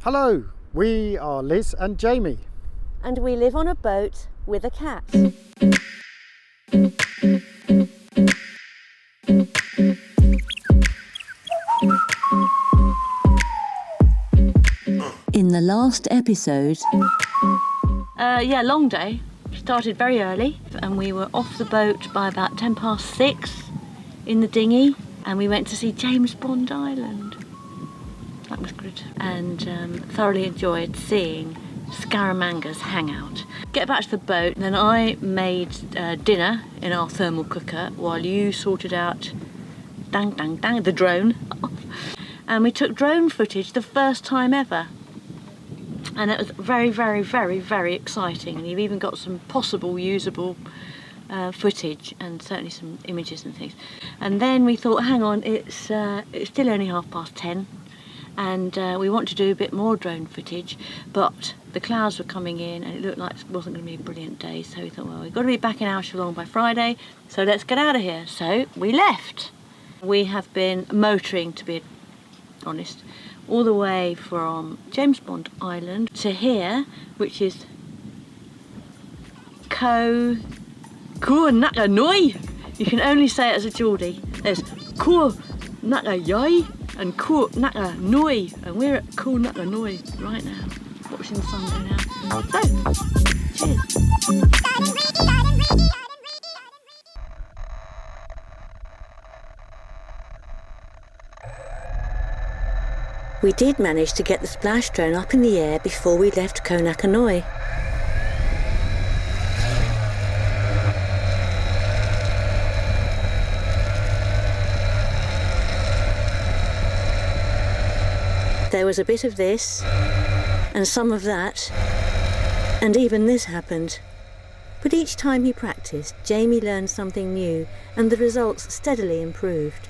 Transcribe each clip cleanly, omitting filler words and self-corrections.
Hello, we are Liz and Jamie. And we live on a boat with a cat. In the last episode... long day. Started very early and we were off the boat by about 6:10 in the dinghy, and we went to see James Bond Island. That was good, and thoroughly enjoyed seeing Scaramanga's hangout. Get back to the boat, then I made dinner in our thermal cooker while you sorted out the drone. And we took drone footage the first time ever. And it was very, very, very, very exciting. And you've even got some possible usable footage and certainly some images and things. And then we thought, hang on, it's still only 10:30. And we want to do a bit more drone footage, but the clouds were coming in and it looked like it wasn't going to be a brilliant day. So we thought, well, we've got to be back in Ao Chalong by Friday, so let's get out of here. So we left. We have been motoring, to be honest, all the way from James Bond Island to here, which is Koh Naka Noi. You can only say it as a Geordie. There's Koh Naka Noi and Koh Naka Noi, and we're at Koh Naka Noi right now, watching the sun go down. So, cheers. We did manage to get the splash drone up in the air before we left Koh Naka Noi. There was a bit of this, and some of that, and even this happened. But each time he practiced, Jamie learned something new, and the results steadily improved.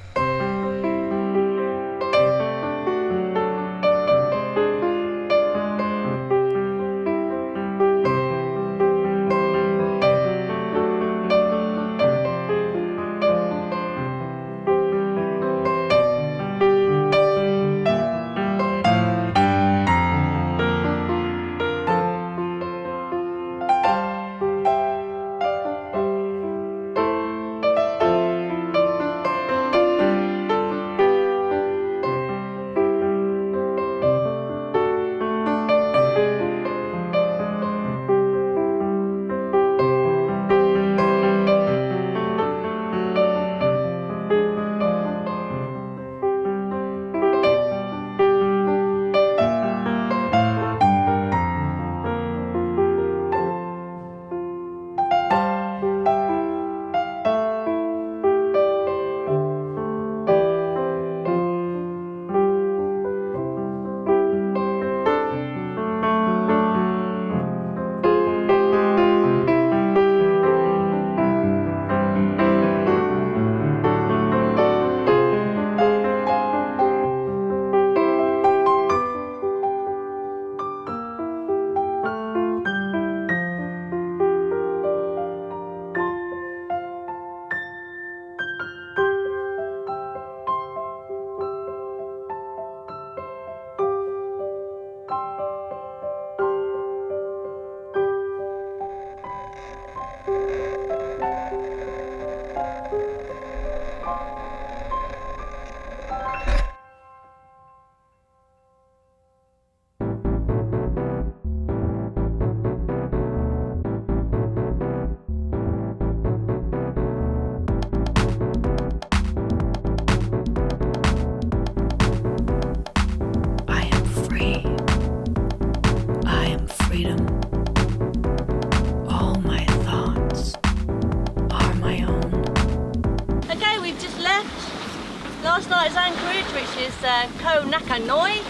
last night's anchorage, which is Koh Naka Noi,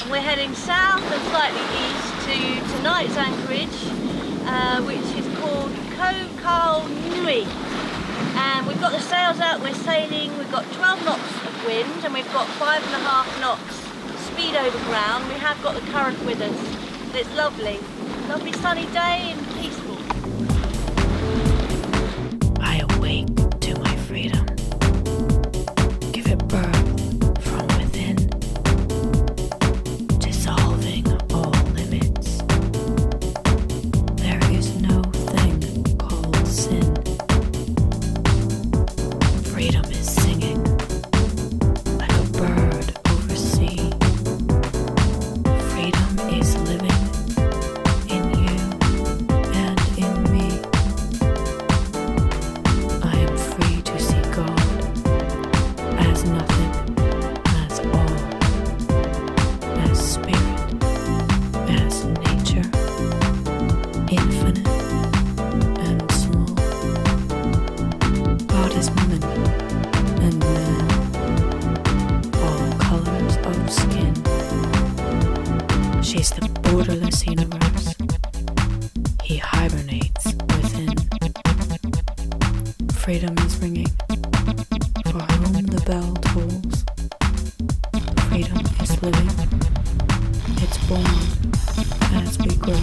and we're heading south and slightly east to tonight's anchorage, which is called Koh Khao Nai. And we've got the sails out, we're sailing, we've got 12 knots of wind and we've got 5.5 knots speed over ground. We have got the current with us, and it's lovely. Lovely sunny day and peaceful. I awake to my freedom. Give it birth from within, dissolving is the borderless universe. He hibernates within. Freedom is ringing, for whom the bell tolls. Freedom is living, it's born as we grow.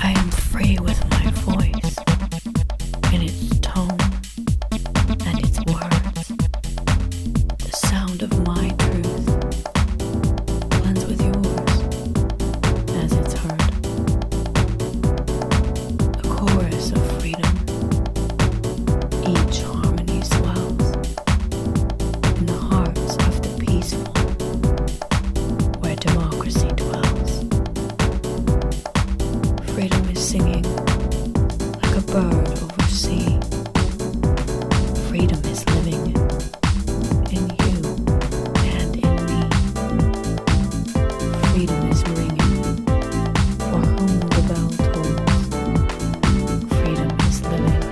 I am free with my voice, in its tone and its words. The sound of my truth blends with yours as it's heard. A chorus of freedom, each harmony swells in the hearts of the peaceful, where democracy dwells. Freedom is singing like a bird over sea. Freedom is living in you and in me. Freedom is ringing, for whom the bell tolls. Freedom is living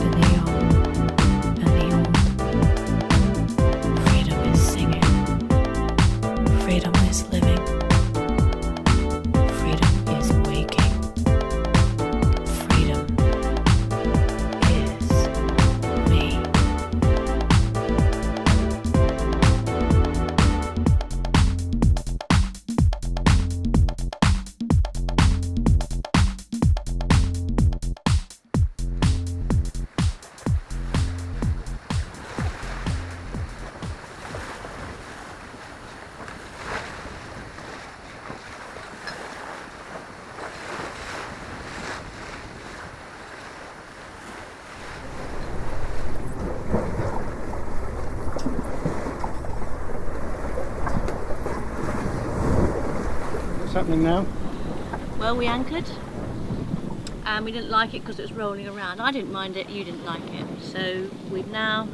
in the young and the old. Freedom is singing. Freedom is living. Freedom is waking. Freedom is me. What's happening now? Well, we anchored and we didn't like it because it was rolling around. I didn't mind it, you didn't like it. So we've now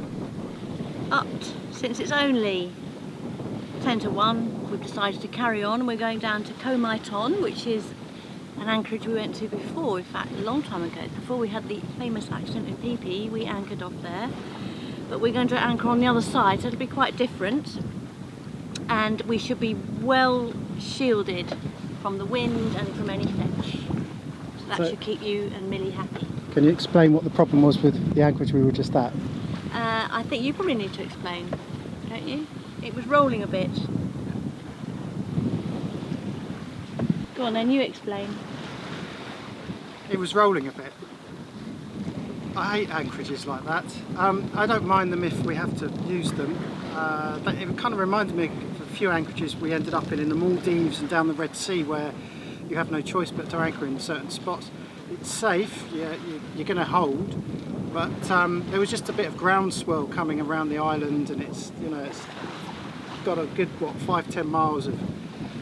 upped. Since it's only 10 to 1, we've decided to carry on and we're going down to Koh Mai Thon, which is an anchorage we went to before. In fact, a long time ago, before we had the famous accident in PP, we anchored off there. But we're going to anchor on the other side, so it'll be quite different. And we should be well shielded from the wind and from any fetch. So that should keep you and Millie happy. Can you explain what the problem was with the anchorage we were just at? I think you probably need to explain, don't you? It was rolling a bit. Go on then, you explain. It was rolling a bit. I hate anchorages like that. I don't mind them if we have to use them. But it kind of reminded me of a few anchorages we ended up in the Maldives and down the Red Sea, where you have no choice but to anchor in certain spots. It's safe, you're going to hold, but there was just a bit of groundswell coming around the island, and it's got a good 5-10 miles of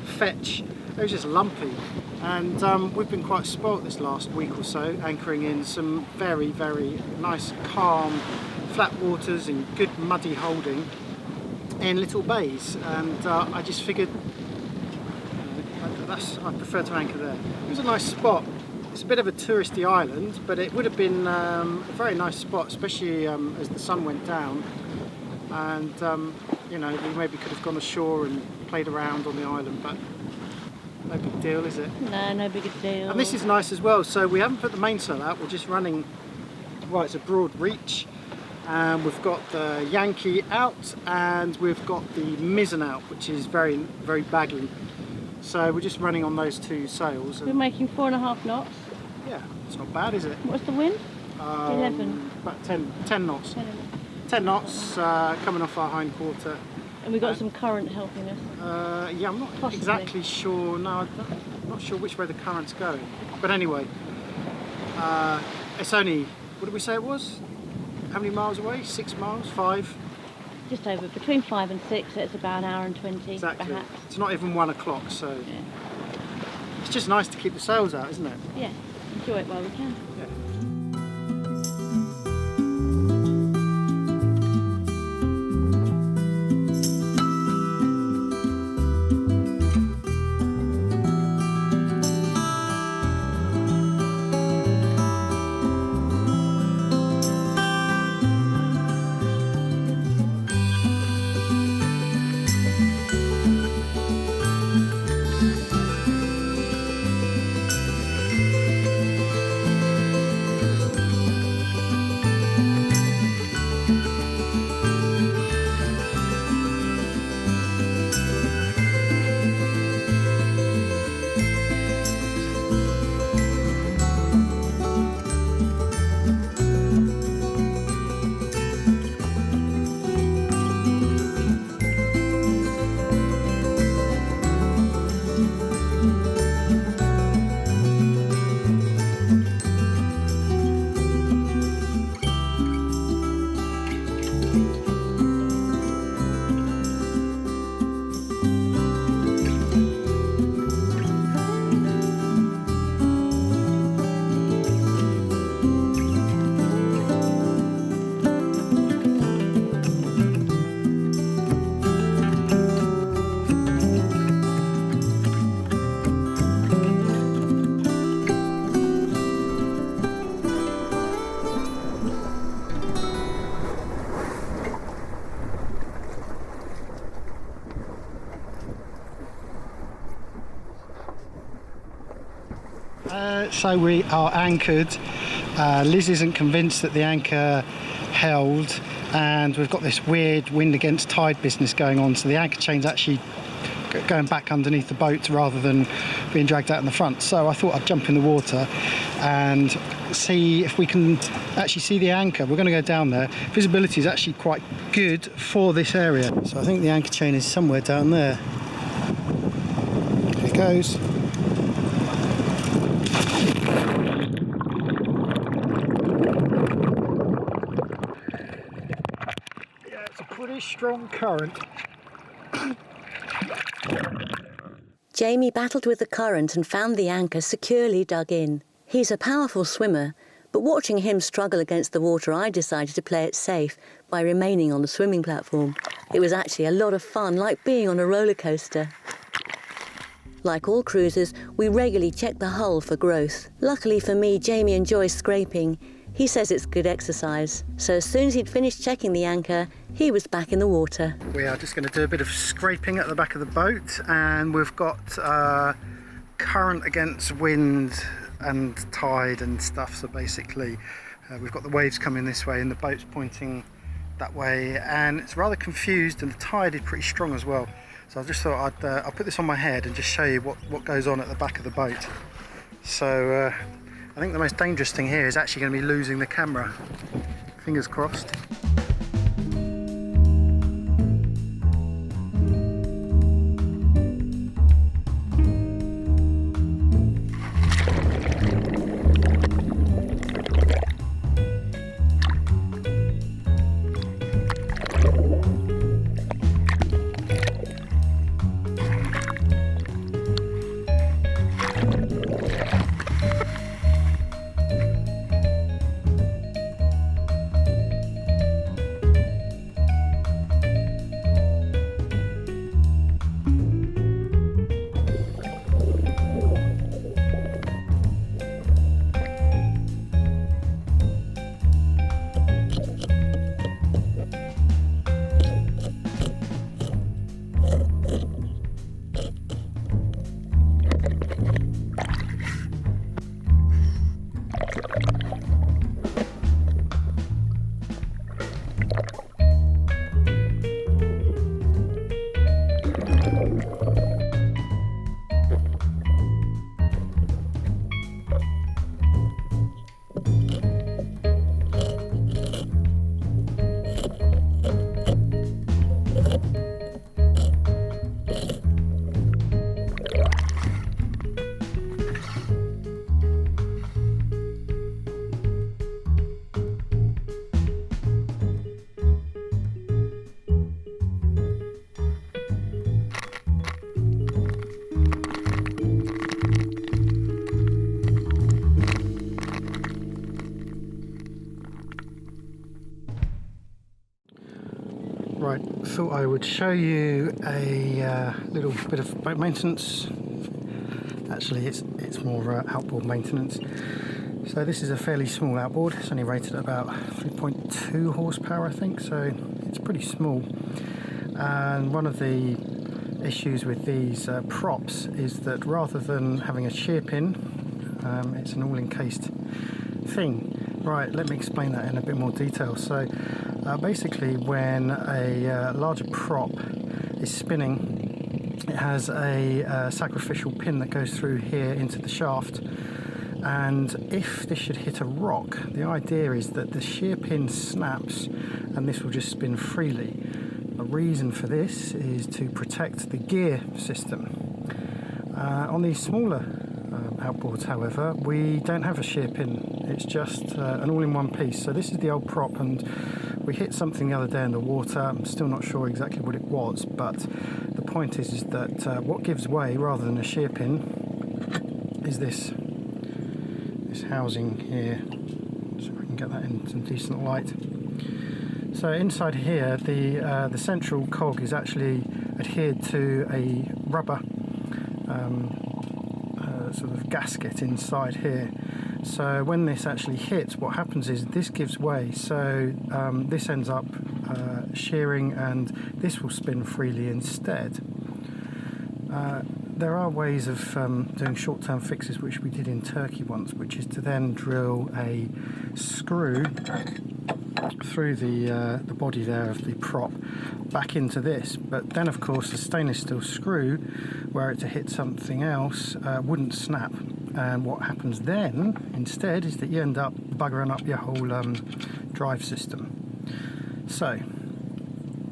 fetch. It was just lumpy, and we've been quite spoilt this last week or so, anchoring in some very, very nice, calm, flat waters and good muddy holding in little bays, and I just figured I prefer to anchor there. It was a nice spot. It's a bit of a touristy island, but it would have been a very nice spot, especially as the sun went down, and we maybe could have gone ashore and played around on the island, but no big deal, is it? No, no big deal. And this is nice as well, so we haven't put the mainsail out, we're just running, it's a broad reach, and we've got the Yankee out and we've got the mizzen out, which is very, very baggy. So we're just running on those two sails. We're making 4.5 knots. Yeah, it's not bad, is it? What's the wind? 11. About 10 knots. 10 knots coming off our hind quarter. And we've got some current helping us. Yeah, I'm not Possibly. exactly sure. No, I'm not sure which way the current's going. But anyway, it's only, what did we say it was? How many miles away? 6 miles? 5? Just over, between 5 and 6, so it's about an hour and 20 Exactly. perhaps. It's not even 1 o'clock, so Yeah. it's just nice to keep the sails out, isn't it? Yeah, enjoy it while we can. Yeah. So we are anchored. Liz isn't convinced that the anchor held, and we've got this weird wind against tide business going on, so the anchor chain's actually going back underneath the boat rather than being dragged out in the front. So I thought I'd jump in the water and see if we can actually see the anchor. We're going to go down there. Visibility is actually quite good for this area, so I think the anchor chain is somewhere down there. Here it goes. Yeah, it's a pretty strong current. Jamie battled with the current and found the anchor securely dug in. He's a powerful swimmer, but watching him struggle against the water, I decided to play it safe by remaining on the swimming platform. It was actually a lot of fun, like being on a roller coaster. Like all cruisers, we regularly check the hull for growth. Luckily for me, Jamie enjoys scraping. He says it's good exercise. So as soon as he'd finished checking the anchor, he was back in the water. We are just going to do a bit of scraping at the back of the boat, and we've got current against wind and tide and stuff, so basically we've got the waves coming this way and the boat's pointing that way, and it's rather confused, and the tide is pretty strong as well. So I just thought I'll put this on my head and just show you what goes on at the back of the boat. So I think the most dangerous thing here is actually going to be losing the camera. Fingers crossed. Right, thought I would show you a little bit of boat maintenance. Actually, it's more outboard maintenance. So this is a fairly small outboard. It's only rated at about 3.2 horsepower, I think, so it's pretty small. And one of the issues with these props is that rather than having a shear pin, it's an all-encased thing. Right, let me explain that in a bit more detail. So basically, when a larger prop is spinning, it has a sacrificial pin that goes through here into the shaft, and if this should hit a rock, the idea is that the shear pin snaps and this will just spin freely. The reason for this is to protect the gear system. On these smaller outboards, however, we don't have a shear pin. It's just an all-in-one piece. So this is the old prop, and we hit something the other day in the water. I'm still not sure exactly what it was, but the point is that what gives way rather than a shear pin is this housing here. So I can get that in some decent light. So inside here, the central cog is actually adhered to a rubber sort of gasket inside here. So when this actually hits, what happens is this gives way. So this ends up shearing, and this will spin freely instead. there are ways of doing short-term fixes, which we did in Turkey once, which is to then drill a screw through the body there of the prop back into this. But then, of course, the stainless steel screw, were it to hit something else, wouldn't snap. And what happens then, instead, is that you end up buggering up your whole drive system. So,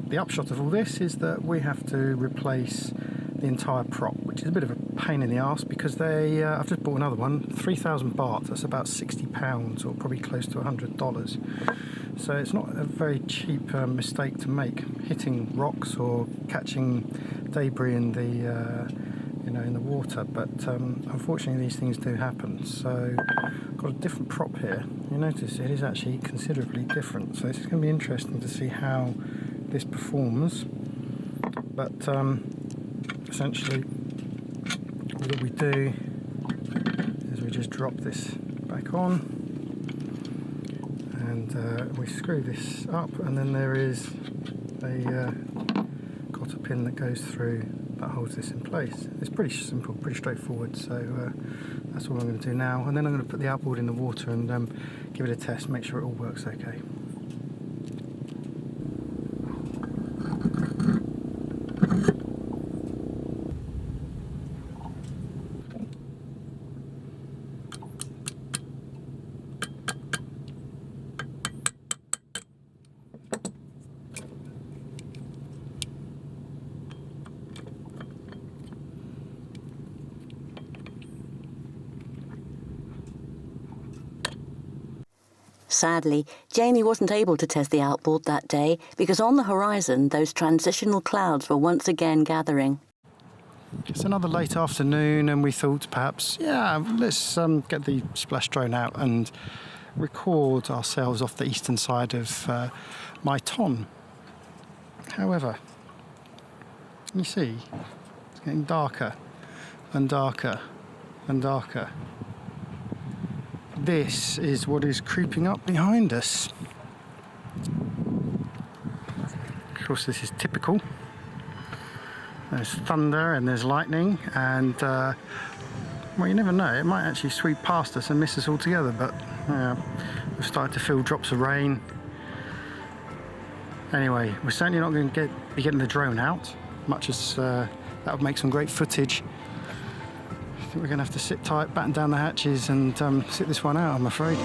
the upshot of all this is that we have to replace the entire prop, which is a bit of a pain in the arse because they I've just bought another one, 3,000 baht, that's about £60 or probably close to $100. So it's not a very cheap mistake to make, hitting rocks or catching debris in the in the water, but unfortunately these things do happen. So I've got a different prop here. You notice it is actually considerably different, so it's going to be interesting to see how this performs. But essentially all that we do is we just drop this back on and we screw this up, and then there is a cotter pin that goes through that holds this in place. It's pretty simple, pretty straightforward, so that's all I'm going to do now, and then I'm going to put the outboard in the water and give it a test, make sure it all works okay. Sadly, Jamie wasn't able to test the outboard that day because on the horizon those transitional clouds were once again gathering. It's another late afternoon and we thought perhaps, let's get the splash drone out and record ourselves off the eastern side of Mai Thon. However, you see, it's getting darker and darker and darker. This is what is creeping up behind us. Of course, this is typical. There's thunder and there's lightning, and well, you never know, it might actually sweep past us and miss us altogether, but we've started to feel drops of rain. Anyway, we're certainly not going to be getting the drone out, much as that would make some great footage. I think we're going to have to sit tight, batten down the hatches and sit this one out, I'm afraid.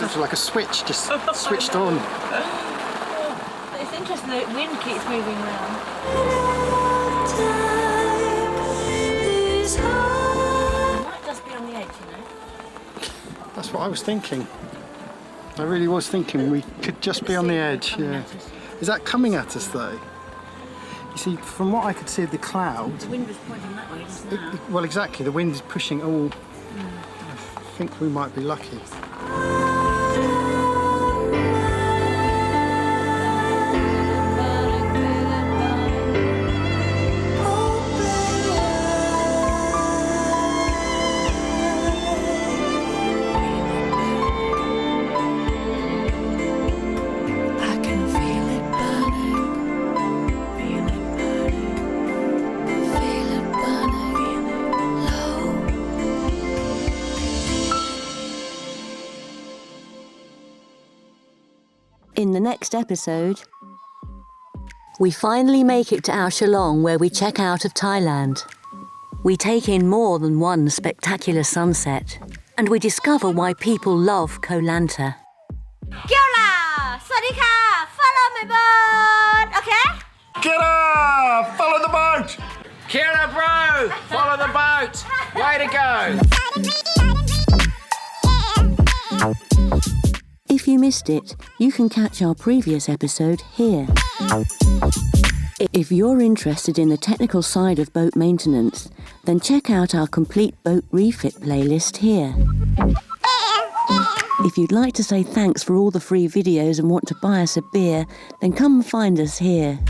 It's like a switch, just switched on. It's interesting, the wind keeps moving around. It might just be on the edge, you know. That's what I was thinking. I really was thinking we could just be on the edge. Yeah. Is that coming at us though? You see, from what I could see of the cloud. The wind was pointing that way, just now. Well, exactly. The wind is pushing all. I think we might be lucky. In the next episode, we finally make it to Ao Chalong, where we check out of Thailand. We take in more than one spectacular sunset, and we discover why people love Koh Lanta. Kia ora! Sawadee ka! Follow my boat! Okay? Get up! Follow the boat! Kia ora, bro! Follow the boat! Way to go! If you missed it, you can catch our previous episode here. If you're interested in the technical side of boat maintenance, then check out our complete boat refit playlist here. If you'd like to say thanks for all the free videos and want to buy us a beer, then come and find us here.